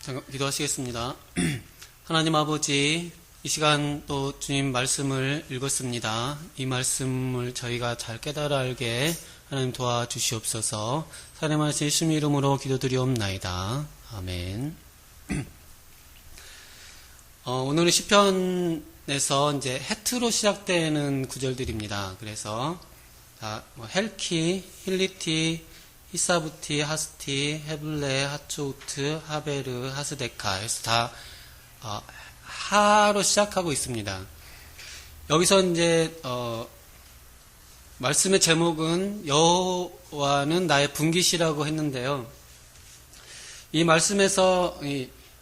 잠깐 기도하시겠습니다. 하나님 아버지, 이 시간 또 주님 말씀을 읽었습니다. 이 말씀을 저희가 잘 깨달아 알게 하나님 도와주시옵소서. 사랑하신 예수님 이름으로 기도드리옵나이다. 아멘. 오늘은 시편에서 이제 해트로 시작되는 구절들입니다. 그래서 헬키, 힐리티, 히사부티, 하스티, 헤블레, 하초우트, 하베르, 하스데카 해서 다 하로 시작하고 있습니다. 여기서 이제 말씀의 제목은 여호와는 나의 분깃이라고 했는데요. 이 말씀에서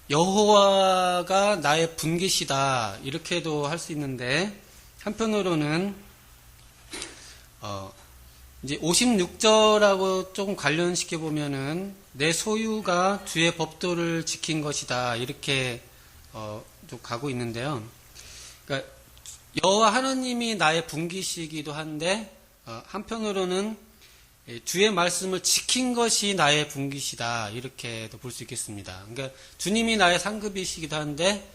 여호와가 나의 분깃이다 이렇게도 할 수 있는데, 한편으로는 이제 56절하고 조금 관련시켜 보면은 내 소유가 주의 법도를 지킨 것이다 이렇게 좀 가고 있는데요. 그러니까 여호와 하나님이 나의 분깃이기도 한데, 한편으로는 주의 말씀을 지킨 것이 나의 분깃이다 이렇게도 볼 수 있겠습니다. 그러니까 주님이 나의 상급이시기도 한데,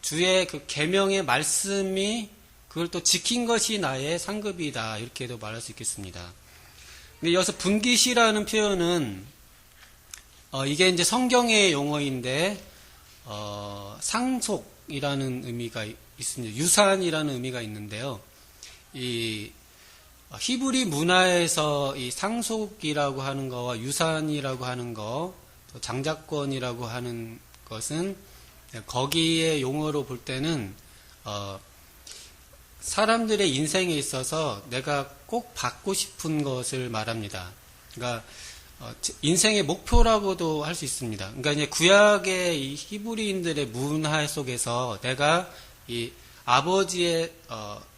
주의 그 계명의 말씀이 그걸 또 지킨 것이 나의 상급이다 이렇게도 말할 수 있겠습니다. 근데 여기서 분깃이라는 표현은 이게 이제 성경의 용어인데 상속이라는 의미가 있습니다. 유산이라는 의미가 있는데요. 이 히브리 문화에서 이 상속이라고 하는 거와 유산이라고 하는 거, 또 장자권이라고 하는 것은 거기에 용어로 볼 때는 사람들의 인생에 있어서 내가 꼭 받고 싶은 것을 말합니다. 그러니까 인생의 목표라고도 할 수 있습니다. 그러니까 이제 구약의 이 히브리인들의 문화 속에서 내가 이 아버지의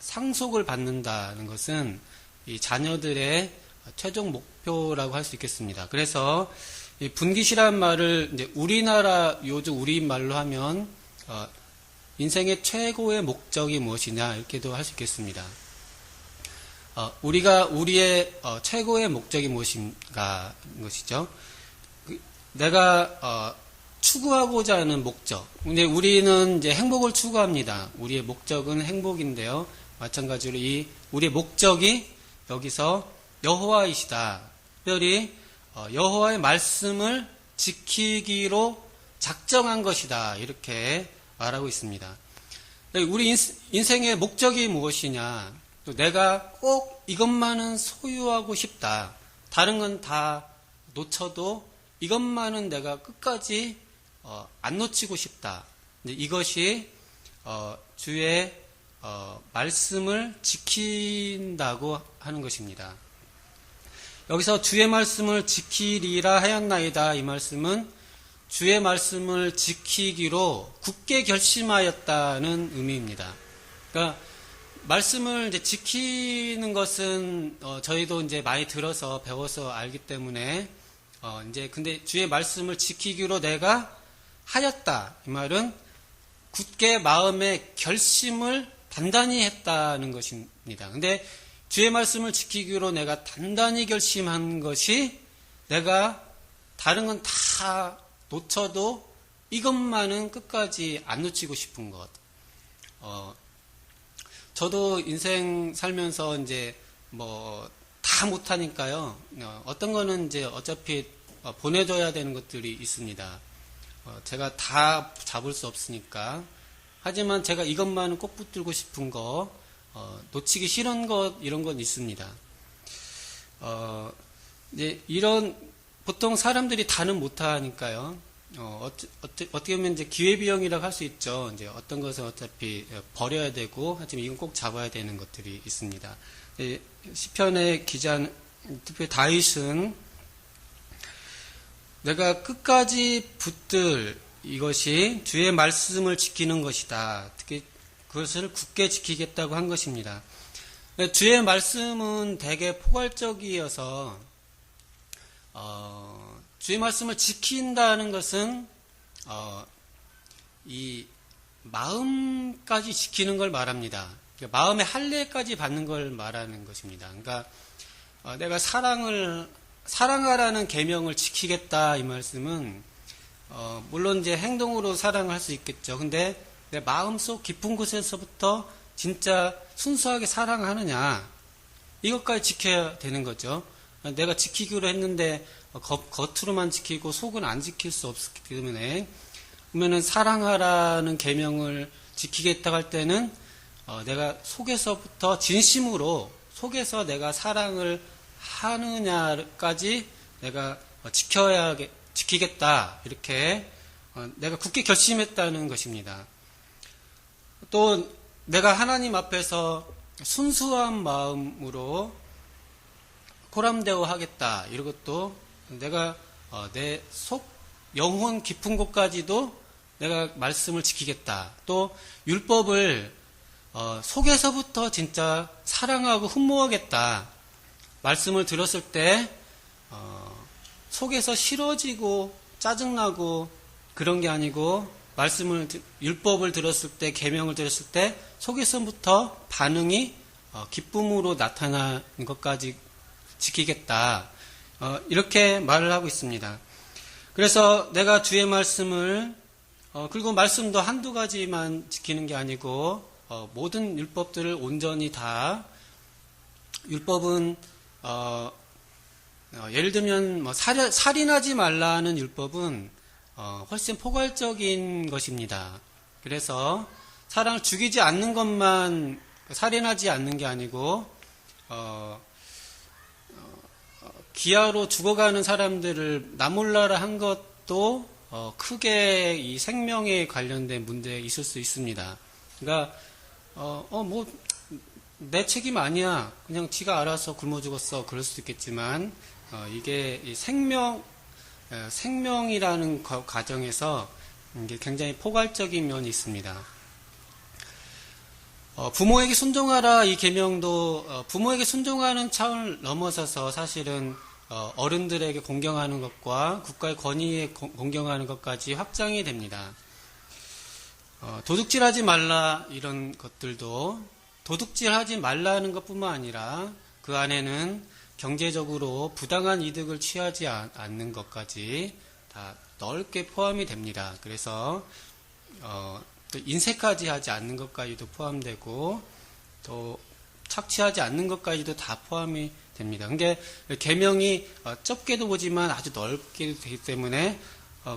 상속을 받는다는 것은 이 자녀들의 최종 목표라고 할 수 있겠습니다. 그래서 이 분깃이라는 말을 이제 우리나라 요즘 우리 말로 하면 인생의 최고의 목적이 무엇이냐 이렇게도 할 수 있겠습니다. 우리가 우리의 최고의 목적이 무엇인가 것이죠. 내가 추구하고자 하는 목적. 근데 우리는 이제 행복을 추구합니다. 우리의 목적은 행복인데요. 마찬가지로 우리의 목적이 여기서 여호와이시다. 특별히 여호와의 말씀을 지키기로 작정한 것이다. 이렇게 말하고 있습니다. 우리 인생의 목적이 무엇이냐? 또 내가 꼭 이것만은 소유하고 싶다. 다른 건 다 놓쳐도 이것만은 내가 끝까지 안 놓치고 싶다. 이것이 주의 말씀을 지킨다고 하는 것입니다. 여기서 주의 말씀을 지키리라 하였나이다. 이 말씀은 주의 말씀을 지키기로 굳게 결심하였다는 의미입니다. 그러니까 말씀을 이제 지키는 것은 저희도 이제 많이 들어서 배워서 알기 때문에 이제 근데 주의 말씀을 지키기로 내가 하였다. 이 말은 굳게 마음의 결심을 단단히 했다는 것입니다. 근데 주의 말씀을 지키기로 내가 단단히 결심한 것이 내가 다른 건 다 놓쳐도 이것만은 끝까지 안 놓치고 싶은 것. 저도 인생 살면서 이제 다 못하니까요. 어떤 거는 이제 어차피 보내줘야 되는 것들이 있습니다. 제가 다 잡을 수 없으니까. 하지만 제가 이것만은 꼭 붙들고 싶은 거, 놓치기 싫은 것, 이런 건 있습니다. 이제 보통 사람들이 다는 못하니까요. 어떻게 보면 이제 기회비용이라고 할 수 있죠. 이제 어떤 것은 어차피 버려야 되고, 하지만 이건 꼭 잡아야 되는 것들이 있습니다. 시편의 기자는, 특별히 다윗은 내가 끝까지 붙들 이것이 주의 말씀을 지키는 것이다. 특히 그것을 굳게 지키겠다고 한 것입니다. 주의 말씀은 되게 포괄적이어서 주의 말씀을 지킨다는 것은 이 마음까지 지키는 걸 말합니다. 마음의 할례까지 받는 걸 말하는 것입니다. 그러니까 내가 사랑하라는 계명을 지키겠다 이 말씀은 물론 이제 행동으로 사랑을 할 수 있겠죠. 근데 내 마음속 깊은 곳에서부터 진짜 순수하게 사랑하느냐, 이것까지 지켜야 되는 거죠. 내가 지키기로 했는데 겉으로만 지키고 속은 안 지킬 수 없기 때문에, 그러면은 사랑하라는 계명을 지키겠다고 할 때는 내가 속에서부터 진심으로, 속에서 내가 사랑을 하느냐까지 내가 지키겠다, 이렇게 내가 굳게 결심했다는 것입니다. 또 내가 하나님 앞에서 순수한 마음으로 코람대오 하겠다, 이것도 내가 내 속 영혼 깊은 곳까지도 내가 말씀을 지키겠다. 또 율법을 속에서부터 진짜 사랑하고 흠모하겠다. 말씀을 들었을 때 속에서 싫어지고 짜증나고 그런 게 아니고, 율법을 들었을 때, 계명을 들었을 때 속에서부터 반응이 기쁨으로 나타나는 것까지 지키겠다. 이렇게 말을 하고 있습니다. 그래서 내가 주의 말씀을, 그리고 말씀도 한두 가지만 지키는 게 아니고 모든 율법들을 온전히 다, 율법은 예를 들면 살인하지 말라는 율법은 훨씬 포괄적인 것입니다. 그래서 사람을 죽이지 않는 것만, 살인하지 않는 게 아니고 기아로 죽어가는 사람들을 나몰라라 한 것도 크게 이 생명에 관련된 문제에 있을 수 있습니다. 그러니까 내 책임 아니야, 그냥 지가 알아서 굶어 죽었어, 그럴 수도 있겠지만 이게 이 생명이라는 과정에서 이게 굉장히 포괄적인 면이 있습니다. 부모에게 순종하라, 이 계명도 부모에게 순종하는 차원을 넘어서서 사실은 어른들에게 공경하는 것과 국가의 권위에 공경하는 것까지 확장이 됩니다. 도둑질하지 말라, 이런 것들도 도둑질하지 말라는 것뿐만 아니라 그 안에는 경제적으로 부당한 이득을 취하지 않는 것까지 다 넓게 포함이 됩니다. 그래서 또 인색하지 하지 않는 것까지도 포함되고, 또 착취하지 않는 것까지도 다 포함이 됩니다. 근데 계명이 좁게도 보지만 아주 넓게 되기 때문에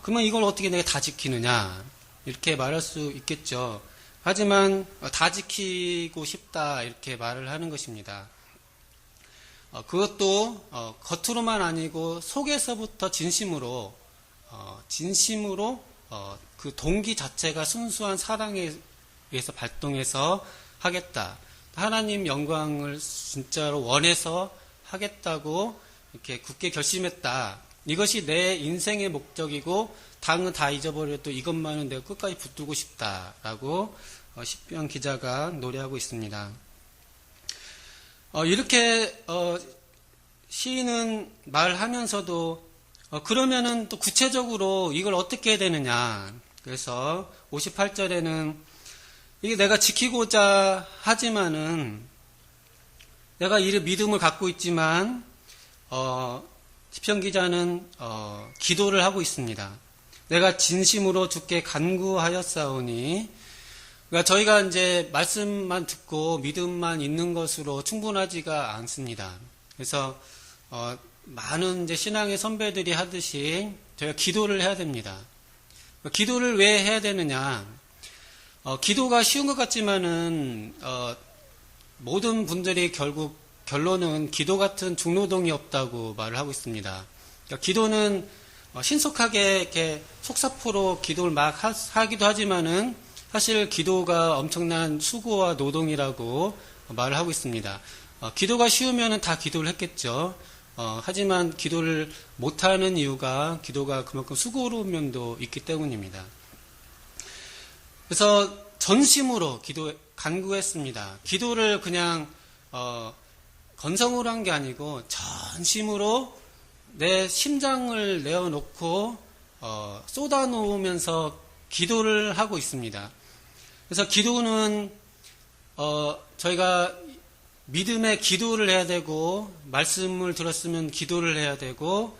그러면 이걸 어떻게 내가 다 지키느냐, 이렇게 말할 수 있겠죠. 하지만 다 지키고 싶다, 이렇게 말을 하는 것입니다. 그것도 겉으로만 아니고 속에서부터 진심으로 그 동기 자체가 순수한 사랑에 의해서 발동해서 하겠다. 하나님 영광을 진짜로 원해서 하겠다고 이렇게 굳게 결심했다. 이것이 내 인생의 목적이고 당은 다 잊어버려도 이것만은 내가 끝까지 붙들고 싶다라고 시편 기자가 노래하고 있습니다. 이렇게 시인은 말하면서도 그러면은 또 구체적으로 이걸 어떻게 해야 되느냐. 그래서 58절에는 이게 내가 지키고자 하지만은 내가 이 믿음을 갖고 있지만 시편 기자는 기도를 하고 있습니다. 내가 진심으로 주께 간구하였사오니, 그러니까 저희가 이제 말씀만 듣고 믿음만 있는 것으로 충분하지가 않습니다. 그래서 많은 이제 신앙의 선배들이 하듯이 저희가 기도를 해야 됩니다. 기도를 왜 해야 되느냐? 기도가 쉬운 것 같지만은 모든 분들이 결국 결론은 기도 같은 중노동이 없다고 말을 하고 있습니다. 그러니까 기도는 신속하게 이렇게 속사포로 기도를 막 하기도 하지만은 사실 기도가 엄청난 수고와 노동이라고 말을 하고 있습니다. 기도가 쉬우면은 다 기도를 했겠죠. 하지만 기도를 못하는 이유가 기도가 그만큼 수고로운 면도 있기 때문입니다. 그래서 전심으로 간구했습니다. 기도를 그냥 건성으로 한 게 아니고 전심으로 내 심장을 내어놓고 쏟아놓으면서 기도를 하고 있습니다. 그래서 기도는 저희가 믿음의 기도를 해야 되고, 말씀을 들었으면 기도를 해야 되고,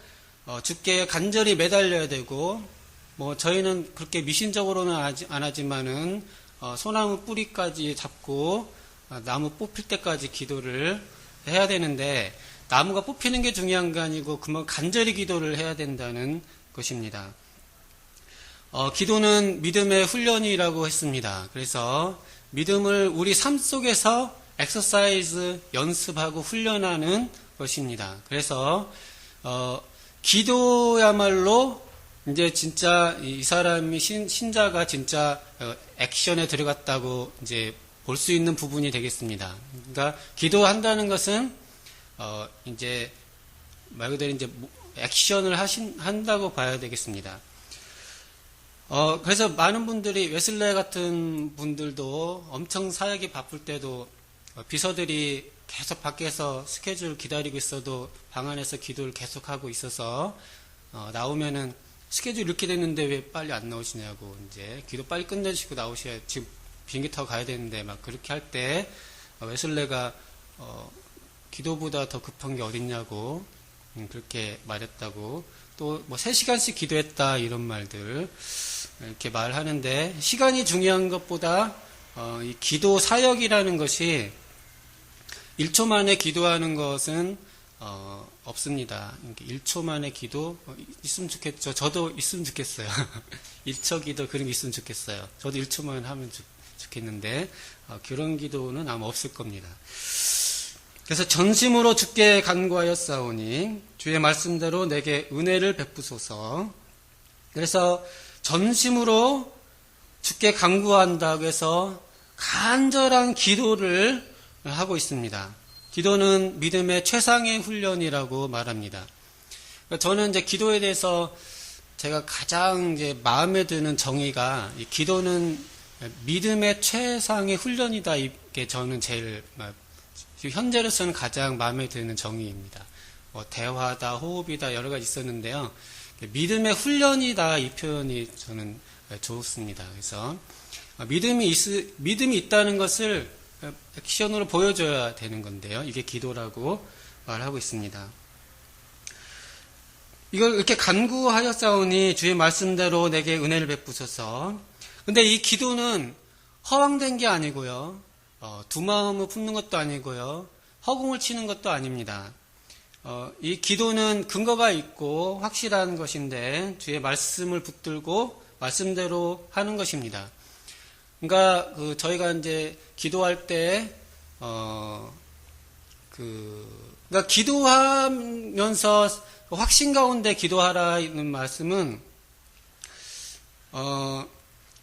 주께 간절히 매달려야 되고, 뭐 저희는 그렇게 미신적으로는 안 하지만은 소나무 뿌리까지 잡고 나무 뽑힐 때까지 기도를 해야 되는데, 나무가 뽑히는 게 중요한 게 아니고 그만 간절히 기도를 해야 된다는 것입니다. 기도는 믿음의 훈련이라고 했습니다. 그래서 믿음을 우리 삶 속에서 엑서사이즈 연습하고 훈련하는 것입니다. 그래서 기도야말로 이제 진짜 이 사람이 신자가 진짜 액션에 들어갔다고 이제 볼 수 있는 부분이 되겠습니다. 그러니까 기도한다는 것은 이제 말 그대로 이제 액션을 한다고 봐야 되겠습니다. 그래서 많은 분들이 웨슬레 같은 분들도 엄청 사역이 바쁠 때도 비서들이 계속 밖에서 스케줄 기다리고 있어도 방 안에서 기도를 계속하고 있어서 나오면은 스케줄 이렇게 됐는데 왜 빨리 안 나오시냐고, 이제 기도 빨리 끝내시고 나오셔야, 지금 비행기 타고 가야 되는데 막 그렇게 할 때 웨슬레가 기도보다 더 급한 게 어딨냐고 그렇게 말했다고, 또 뭐 3시간씩 기도했다 이런 말들 이렇게 말하는데, 시간이 중요한 것보다 이 기도 사역이라는 것이 1초 만에 기도하는 것은 없습니다. 1초 만에 기도 있으면 좋겠죠. 저도 있으면 좋겠어요. 1초 기도 그런 게 있으면 좋겠어요. 저도 1초만 하면 좋겠는데 그런 기도는 아마 없을 겁니다. 그래서 전심으로 주께 간구하였사오니 주의 말씀대로 내게 은혜를 베푸소서. 그래서 전심으로 주께 간구한다고 해서 간절한 기도를 하고 있습니다. 기도는 믿음의 최상의 훈련이라고 말합니다. 저는 이제 기도에 대해서 제가 가장 이제 마음에 드는 정의가, 이 기도는 믿음의 최상의 훈련이다. 이게 저는 제일 현재로서는 가장 마음에 드는 정의입니다. 대화다, 호흡이다 여러 가지 있었는데요. 믿음의 훈련이다 이 표현이 저는 좋습니다. 그래서 믿음이 있다는 것을 액션으로 보여줘야 되는 건데요. 이게 기도라고 말하고 있습니다. 이걸 이렇게 간구하였사오니 주의 말씀대로 내게 은혜를 베푸소서. 근데 이 기도는 허황된 게 아니고요. 두 마음을 품는 것도 아니고요. 허공을 치는 것도 아닙니다. 이 기도는 근거가 있고 확실한 것인데 주의 말씀을 붙들고 말씀대로 하는 것입니다. 그러니까 저희가 이제 기도할 때 그러니까 기도하면서 확신 가운데 기도하라는 말씀은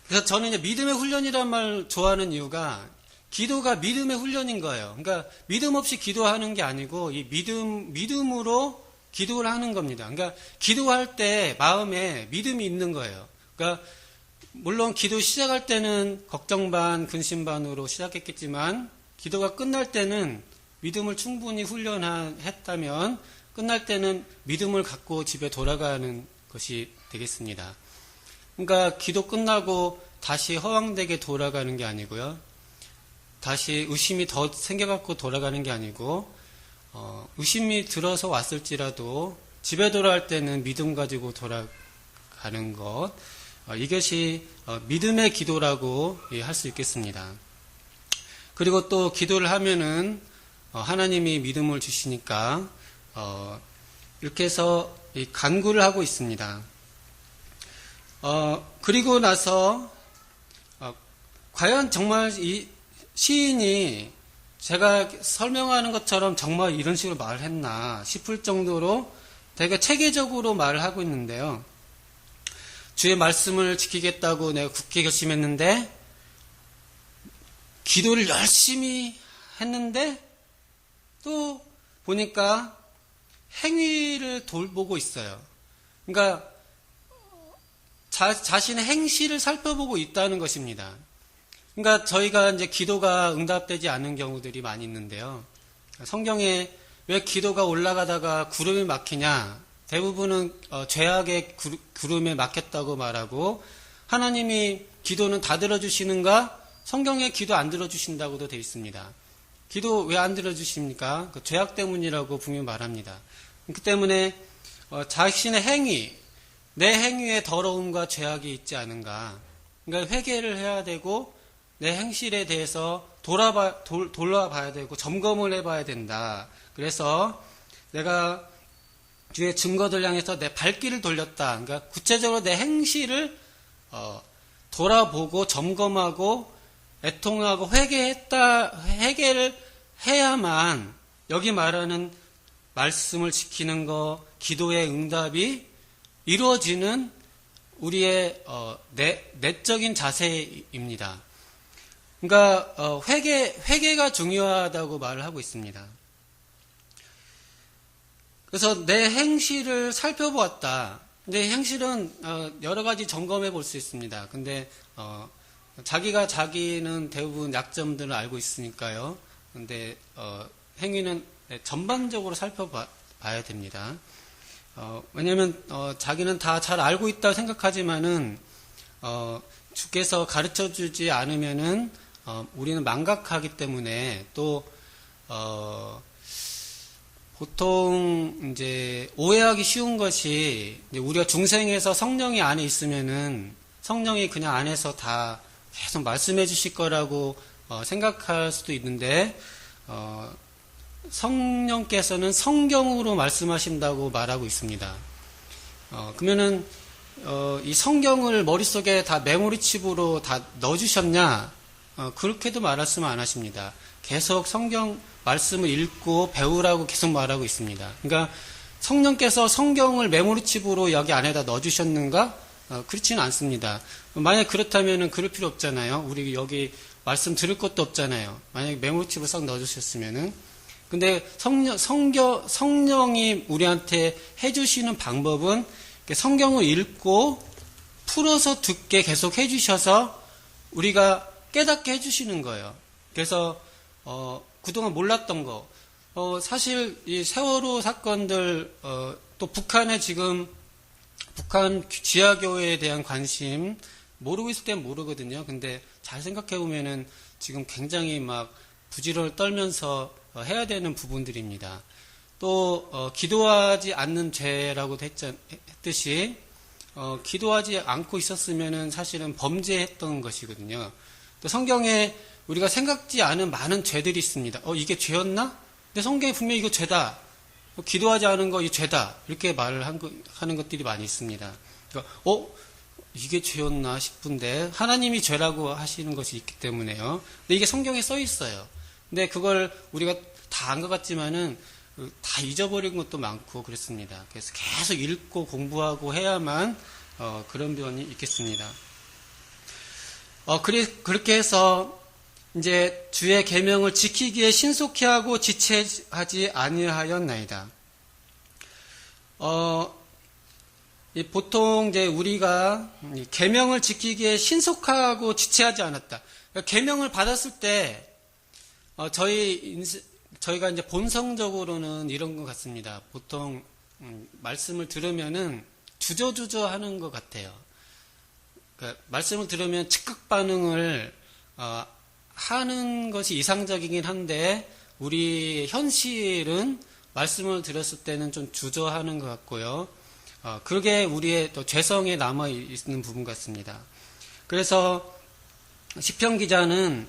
그래서 저는 이제 믿음의 훈련이라는 말 좋아하는 이유가, 기도가 믿음의 훈련인 거예요. 그러니까 믿음 없이 기도하는 게 아니고 이 믿음으로 기도를 하는 겁니다. 그러니까 기도할 때 마음에 믿음이 있는 거예요. 그러니까 물론 기도 시작할 때는 걱정 반, 근심 반으로 시작했겠지만 기도가 끝날 때는 믿음을 충분히 훈련했다면 끝날 때는 믿음을 갖고 집에 돌아가는 것이 되겠습니다. 그러니까 기도 끝나고 다시 허황되게 돌아가는 게 아니고요. 다시 의심이 더 생겨갖고 돌아가는 게 아니고 의심이 들어서 왔을지라도 집에 돌아갈 때는 믿음 가지고 돌아가는 것, 이것이 믿음의 기도라고 할 수 있겠습니다. 그리고 또 기도를 하면은 하나님이 믿음을 주시니까 이렇게 해서 간구를 하고 있습니다. 그리고 나서 과연 정말 이 시인이 제가 설명하는 것처럼 정말 이런 식으로 말을 했나 싶을 정도로 되게 체계적으로 말을 하고 있는데요. 주의 말씀을 지키겠다고 내가 굳게 결심했는데 기도를 열심히 했는데 또 보니까 행위를 돌보고 있어요. 그러니까 자신의 행실을 살펴보고 있다는 것입니다. 그러니까 저희가 이제 기도가 응답되지 않은 경우들이 많이 있는데요. 성경에 왜 기도가 올라가다가 구름이 막히냐? 대부분은 죄악의 구름에 막혔다고 말하고, 하나님이 기도는 다 들어주시는가? 성경에 기도 안 들어주신다고도 되어 있습니다. 기도 왜 안 들어주십니까? 그 죄악 때문이라고 분명히 말합니다. 그 때문에 자신의 행위, 내 행위에 더러움과 죄악이 있지 않은가. 그러니까 회개를 해야 되고 내 행실에 대해서 돌아봐야 되고 점검을 해봐야 된다. 그래서 내가 주의 증거들 향해서 내 발길을 돌렸다. 그러니까 구체적으로 내 행실을 돌아보고 점검하고 애통하고 회개를 해야만 여기 말하는 말씀을 지키는 거, 기도의 응답이 이루어지는 우리의 내적인 자세입니다. 그러니까 회개가 중요하다고 말을 하고 있습니다. 그래서 내 행실을 살펴보았다. 근데 행실은 여러 가지 점검해 볼 수 있습니다. 근데 자기는 대부분 약점들을 알고 있으니까요. 근데 행위는 전반적으로 살펴봐야 됩니다. 왜냐하면 자기는 다 잘 알고 있다고 생각하지만은 주께서 가르쳐주지 않으면은 우리는 망각하기 때문에 또 보통 이제 오해하기 쉬운 것이 이제 우리가 중생에서 성령이 안에 있으면은 성령이 그냥 안에서 다 계속 말씀해 주실 거라고 생각할 수도 있는데 성령께서는 성경으로 말씀하신다고 말하고 있습니다. 그러면은 이 성경을 머릿속에 다 메모리칩으로 다 넣어주셨냐? 그렇게도 말씀을 안 하십니다. 계속 성경 말씀을 읽고 배우라고 계속 말하고 있습니다. 그러니까 성령께서 성경을 메모리칩으로 여기 안에다 넣어주셨는가? 그렇지는 않습니다. 만약 그렇다면 그럴 필요 없잖아요. 우리 여기 말씀 들을 것도 없잖아요. 만약에 메모리칩을 싹 넣어주셨으면은. 근데 성령이 우리한테 해주시는 방법은 성경을 읽고 풀어서 듣게 계속 해주셔서 우리가 깨닫게 해주시는 거예요. 그래서 그동안 몰랐던 거, 사실 이 세월호 사건들, 또 북한의 지금 북한 지하교회에 대한 관심 모르고 있을 땐 모르거든요. 근데 잘 생각해 보면은 지금 굉장히 막 부지런을 떨면서 해야 되는 부분들입니다. 또 기도하지 않는 죄라고 했듯이 기도하지 않고 있었으면은 사실은 범죄했던 것이거든요. 또 성경에 우리가 생각지 않은 많은 죄들이 있습니다. 이게 죄였나? 근데 성경에 분명히 이거 죄다. 기도하지 않은 거 이 죄다. 이렇게 말을 하는 것들이 많이 있습니다. 그러니까 이게 죄였나 싶은데 하나님이 죄라고 하시는 것이 있기 때문에요. 근데 이게 성경에 써 있어요. 근데 그걸 우리가 다 안 것 같지만은 다 잊어버린 것도 많고 그렇습니다. 그래서 계속 읽고 공부하고 해야만 그런 면이 있겠습니다. 그렇게 해서 이제 주의 계명을 지키기에 신속히 하고 지체하지 아니하였나이다. 보통 이제 우리가 계명을 지키기에 신속하고 지체하지 않았다. 그러니까 계명을 받았을 때 저희가 이제 본성적으로는 이런 것 같습니다. 보통 말씀을 들으면은 주저주저 하는 것 같아요. 그러니까 말씀을 들으면 즉각 반응을 하는 것이 이상적이긴 한데 우리 현실은 말씀을 들었을 때는 좀 주저하는 것 같고요. 그게 우리의 또 죄성에 남아 있는 부분 같습니다. 그래서 시편 기자는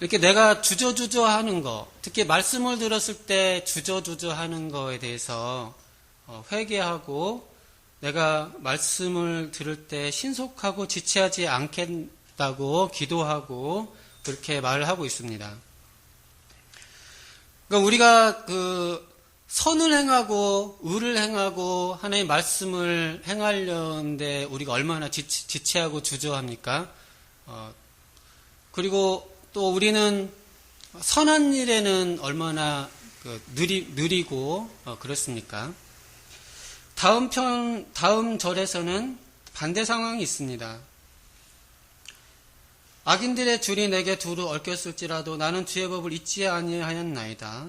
이렇게 내가 주저주저 하는 거, 특히 말씀을 들었을 때 주저주저 하는 거에 대해서 회개하고 내가 말씀을 들을 때 신속하고 지체하지 않겠다고 기도하고 그렇게 말을 하고 있습니다. 그러니까 우리가 선을 행하고 의를 행하고 하나님의 말씀을 행하려는데 우리가 얼마나 지체하고 주저합니까? 그리고 또 우리는 선한 일에는 얼마나 느리고 그렇습니까? 다음 절에서는 반대 상황이 있습니다. 악인들의 줄이 내게 두루 얽혔을지라도 나는 주의 법을 잊지 아니하였나이다.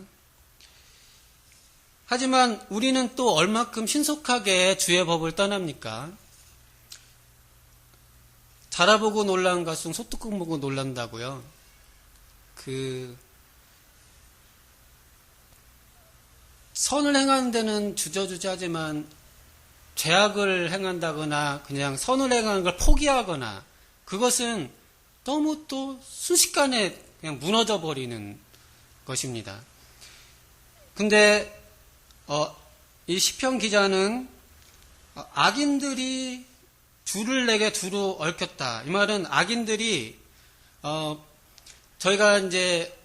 하지만 우리는 또 얼마큼 신속하게 주의 법을 떠납니까? 자라보고 놀란 것은 소뚜껑 보고 놀란다고요. 선을 행하는 데는 주저주저하지만 죄악을 행한다거나 그냥 선을 행하는 걸 포기하거나 그것은 너무 또 순식간에 그냥 무너져 버리는 것입니다. 근데 이 시편 기자는 악인들이 줄을 내게 두루 얽혔다. 이 말은 악인들이 저희가 이제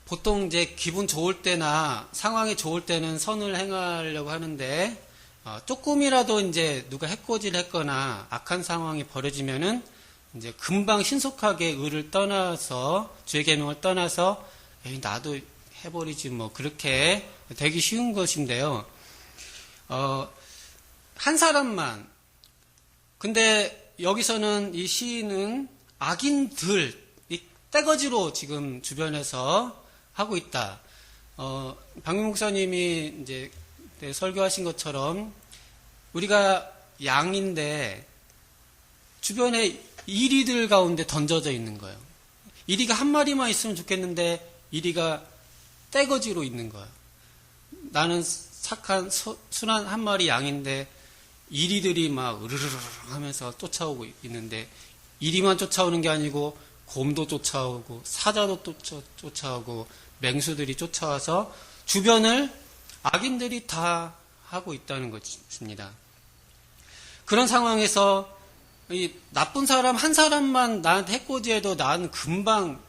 보통 이제 기분 좋을 때나 상황이 좋을 때는 선을 행하려고 하는데 조금이라도 이제 누가 해코지를 했거나 악한 상황이 벌어지면은 이제 금방 신속하게 의를 떠나서 주의 계명을 떠나서 에이, 나도 해버리지 뭐 그렇게 되기 쉬운 것인데요. 한 사람만 근데 여기서는 이 시인은 악인들 이 떼거지로 지금 주변에서 하고 있다. 박민 목사님이 이제 설교하신 것처럼 우리가 양인데 주변에 이리들 가운데 던져져 있는 거예요. 이리가 한 마리만 있으면 좋겠는데 이리가 떼거지로 있는 거예요. 나는 착한 순한 한 마리 양인데 이리들이 막 으르르르 하면서 쫓아오고 있는데 이리만 쫓아오는 게 아니고 곰도 쫓아오고 사자도 쫓아오고 맹수들이 쫓아와서 주변을 악인들이 다 하고 있다는 것입니다. 그런 상황에서 이 나쁜 사람 한 사람만 나한테 해코지해도 나는 금방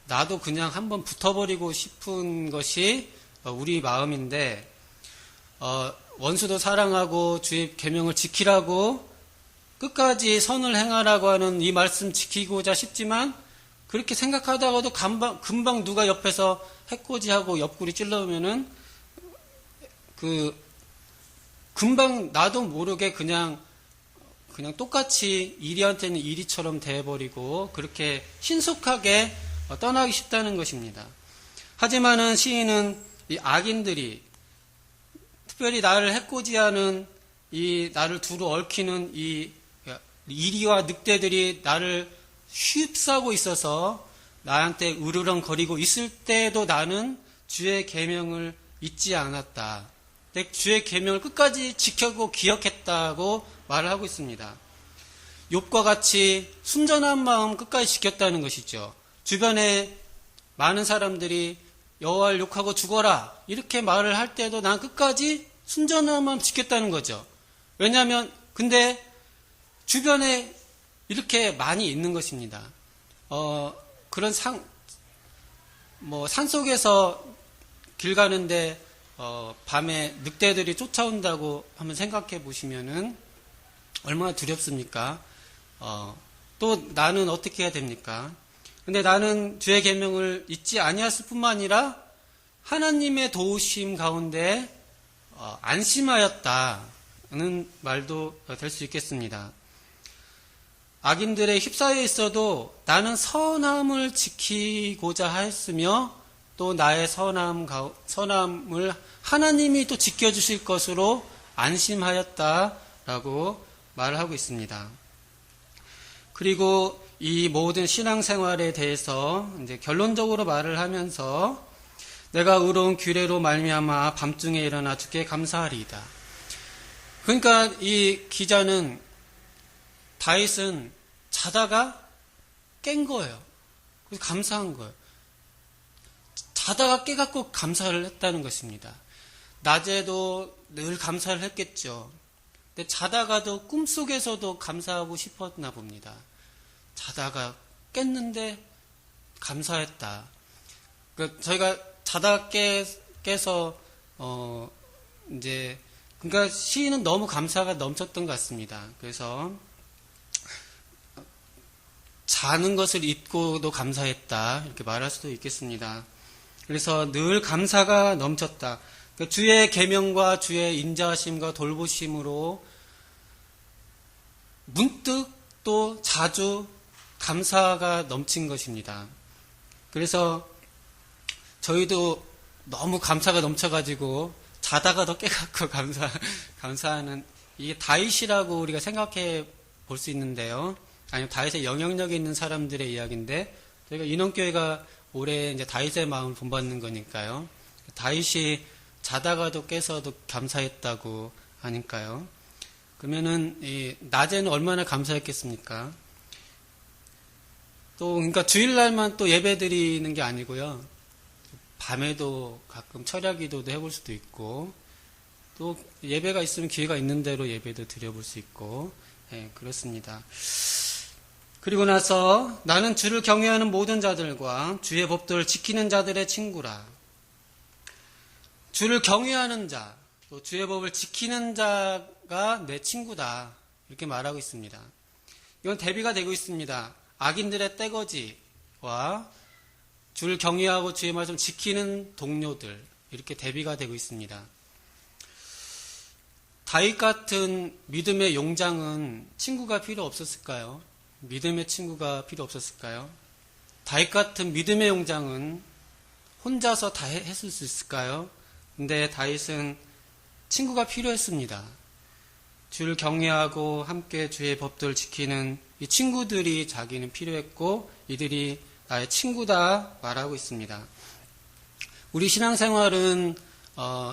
나도 그냥 한번 붙어버리고 싶은 것이 우리 마음인데 원수도 사랑하고 주의 계명을 지키라고 끝까지 선을 행하라고 하는 이 말씀 지키고자 싶지만 그렇게 생각하다가도 금방 누가 옆에서 해코지하고 옆구리 찔러오면은 금방 나도 모르게 그냥 똑같이 이리한테는 이리처럼 돼버리고 그렇게 신속하게 떠나기 쉽다는 것입니다. 하지만은 시인은 이 악인들이 특별히 나를 해코지하는 이 나를 두루 얽히는 이 이리와 늑대들이 나를 휩싸고 있어서 나한테 으르렁거리고 있을 때도 나는 주의 계명을 잊지 않았다. 내 주의 계명을 끝까지 지켜고 기억했다고 말을 하고 있습니다. 욥과 같이 순전한 마음 끝까지 지켰다는 것이죠. 주변에 많은 사람들이 여호와를 욕하고 죽어라 이렇게 말을 할 때도 난 끝까지 순전한 마음 지켰다는 거죠. 왜냐하면 근데 주변에 이렇게 많이 있는 것입니다. 그런 산속에서 길 가는데 밤에 늑대들이 쫓아온다고 한번 생각해 보시면은 얼마나 두렵습니까? 또 나는 어떻게 해야 됩니까? 근데 나는 주의 계명을 잊지 아니했을 뿐만 아니라 하나님의 도우심 가운데 안심하였다는 말도 될 수 있겠습니다. 악인들의 휩싸여 있어도 나는 선함을 지키고자 하였으며 또 나의 선함을 하나님이 또 지켜주실 것으로 안심하였다라고 말을 하고 있습니다. 그리고 이 모든 신앙생활에 대해서 이제 결론적으로 말을 하면서 내가 의로운 규례로 말미암아 밤중에 일어나 주께 감사하리이다. 그러니까 이 기자는 다윗은 자다가 깬 거예요. 그래서 감사한 거예요. 자다가 깨갖고 감사를 했다는 것입니다. 낮에도 늘 감사를 했겠죠. 근데 자다가도 꿈속에서도 감사하고 싶었나 봅니다. 자다가 깼는데 감사했다. 그러니까 저희가 자다가 깨서 이제 그러니까 시인은 너무 감사가 넘쳤던 것 같습니다. 그래서 자는 것을 잊고도 감사했다 이렇게 말할 수도 있겠습니다. 그래서 늘 감사가 넘쳤다. 그러니까 주의 계명과 주의 인자하심과 돌보심으로 문득 또 자주 감사가 넘친 것입니다. 그래서 저희도 너무 감사가 넘쳐가지고 자다가도 깨갖고 감사하는 이게 다윗이라고 우리가 생각해 볼 수 있는데요. 아니면 다윗의 영향력이 있는 사람들의 이야기인데 저희가 인원교회가 올해 이제 다윗의 마음을 본받는 거니까요. 다윗이 자다가도 깨서도 감사했다고 아닐까요? 그러면은 낮에는 얼마나 감사했겠습니까? 또 그러니까 주일날만 또 예배 드리는 게 아니고요. 밤에도 가끔 철야 기도도 해볼 수도 있고, 또 예배가 있으면 기회가 있는 대로 예배도 드려볼 수 있고, 그렇습니다. 그리고 나서 나는 주를 경외하는 모든 자들과 주의 법도를 지키는 자들의 친구라. 주를 경외하는 자, 또 주의 법을 지키는 자가 내 친구다. 이렇게 말하고 있습니다. 이건 대비가 되고 있습니다. 악인들의 떼거지와 주를 경외하고 주의 말씀 지키는 동료들, 이렇게 대비가 되고 있습니다. 다윗 같은 믿음의 용장은 친구가 필요 없었을까요? 믿음의 친구가 필요 없었을까요? 다윗 같은 믿음의 용장은 혼자서 다 했을 수 있을까요? 근데 다윗은 친구가 필요했습니다. 주를 경외하고 함께 주의 법도를 지키는 이 친구들이 자기는 필요했고, 이들이 나의 친구다 말하고 있습니다. 우리 신앙생활은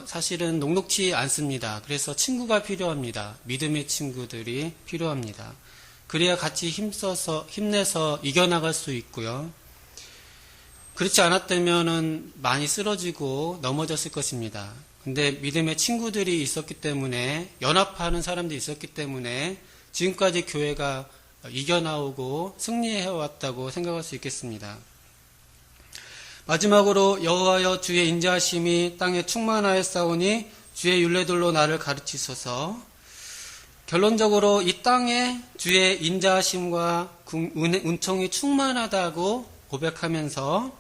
사실은 녹록지 않습니다. 그래서 친구가 필요합니다. 믿음의 친구들이 필요합니다. 그래야 같이 힘내서 이겨나갈 수 있고요. 그렇지 않았다면 많이 쓰러지고 넘어졌을 것입니다. 근데 믿음의 친구들이 있었기 때문에, 연합하는 사람들이 있었기 때문에 지금까지 교회가 이겨나오고 승리해왔다고 생각할 수 있겠습니다. 마지막으로 여호와여 주의 인자하심이 땅에 충만하였사오니 주의 율례들로 나를 가르치소서. 결론적으로 이 땅에 주의 인자하심과 은총이 충만하다고 고백하면서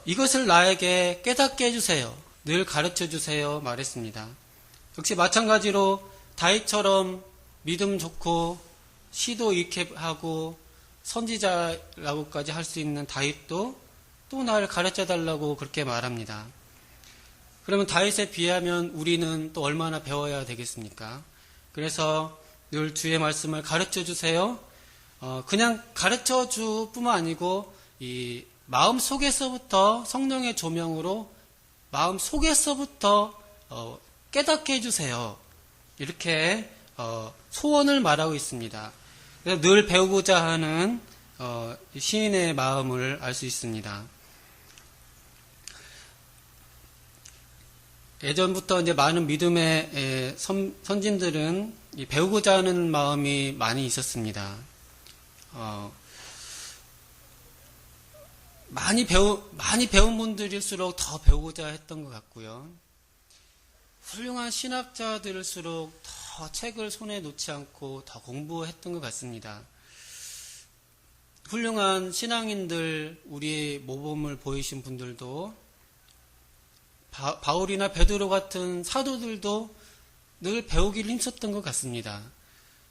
이것을 나에게 깨닫게 해주세요. 늘 가르쳐주세요 말했습니다. 역시 마찬가지로 다윗처럼 믿음 좋고 시도 이렇게 하고 선지자라고까지 할 수 있는 다윗도 또 나를 가르쳐달라고 그렇게 말합니다. 그러면 다윗에 비하면 우리는 또 얼마나 배워야 되겠습니까? 그래서 늘 주의 말씀을 가르쳐주세요. 그냥 가르쳐줄 뿐만 아니고 이 마음 속에서부터 성령의 조명으로 마음 속에서부터 깨닫게 해주세요. 이렇게 소원을 말하고 있습니다. 그래서 늘 배우고자 하는 시인의 마음을 알 수 있습니다. 예전부터 이제 많은 믿음의 선진들은 배우고자 하는 마음이 많이 있었습니다. 많이 배운 분들일수록 더 배우고자 했던 것 같고요. 훌륭한 신학자들일수록 더 책을 손에 놓지 않고 더 공부했던 것 같습니다. 훌륭한 신앙인들, 우리의 모범을 보이신 분들도 바울이나 베드로 같은 사도들도 늘 배우기를 힘썼던 것 같습니다.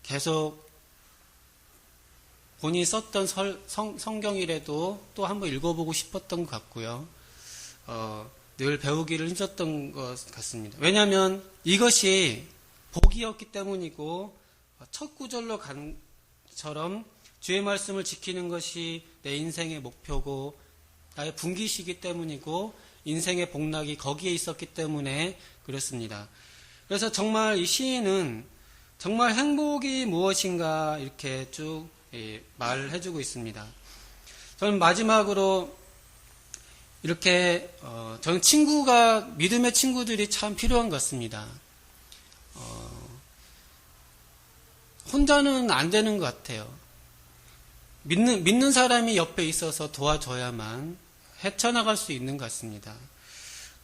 계속 본인이 썼던 성경이라도 또 한번 읽어보고 싶었던 것 같고요. 늘 배우기를 힘썼던 것 같습니다. 왜냐하면 이것이 복이었기 때문이고 첫 구절로 간처럼 주의 말씀을 지키는 것이 내 인생의 목표고 나의 분기시기 때문이고 인생의 복락이 거기에 있었기 때문에 그렇습니다. 그래서 정말 이 시인은 정말 행복이 무엇인가 이렇게 쭉 말을 해주고 있습니다. 저는 마지막으로 이렇게 저는 믿음의 친구들이 참 필요한 것 같습니다. 혼자는 안 되는 것 같아요. 믿는 사람이 옆에 있어서 도와줘야만 헤쳐나갈 수 있는 것 같습니다.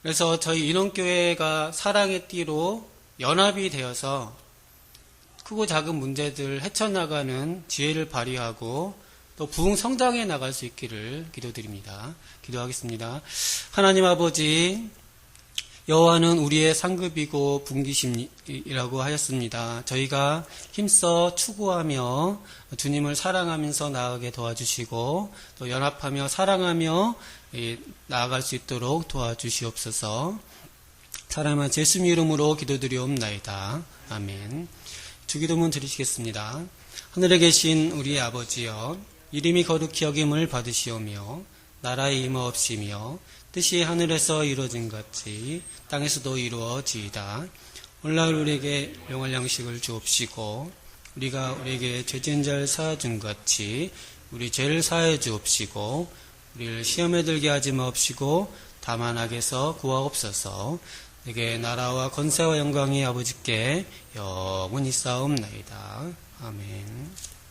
그래서 저희 인원교회가 사랑의 띠로 연합이 되어서 크고 작은 문제들 헤쳐나가는 지혜를 발휘하고 또 부흥 성장해 나갈 수 있기를 기도드립니다. 기도하겠습니다. 하나님 아버지, 여호와는 우리의 상급이고 분기심이라고 하였습니다. 저희가 힘써 추구하며 주님을 사랑하면서 나아가게 도와주시고 또 연합하며 사랑하며 나아갈 수 있도록 도와주시옵소서. 사랑하는 예수님 이름으로 기도드리옵나이다. 아멘. 주기도문 드리시겠습니다. 하늘에 계신 우리 아버지여, 이름이 거룩히 여김을 받으시오며 나라의 임하옵시며 뜻이 하늘에서 이루어진 같이 땅에서도 이루어지이다. 오늘날 우리에게 영원 양식을 주옵시고 우리가 우리에게 죄진 자를 사하준 같이 우리 죄를 사해 주옵시고 우리를 시험에 들게 하지 마옵시고 다만 악에서 구하옵소서. 내게 나라와 권세와 영광이 아버지께 영원히 쌓옵나이다. 아멘.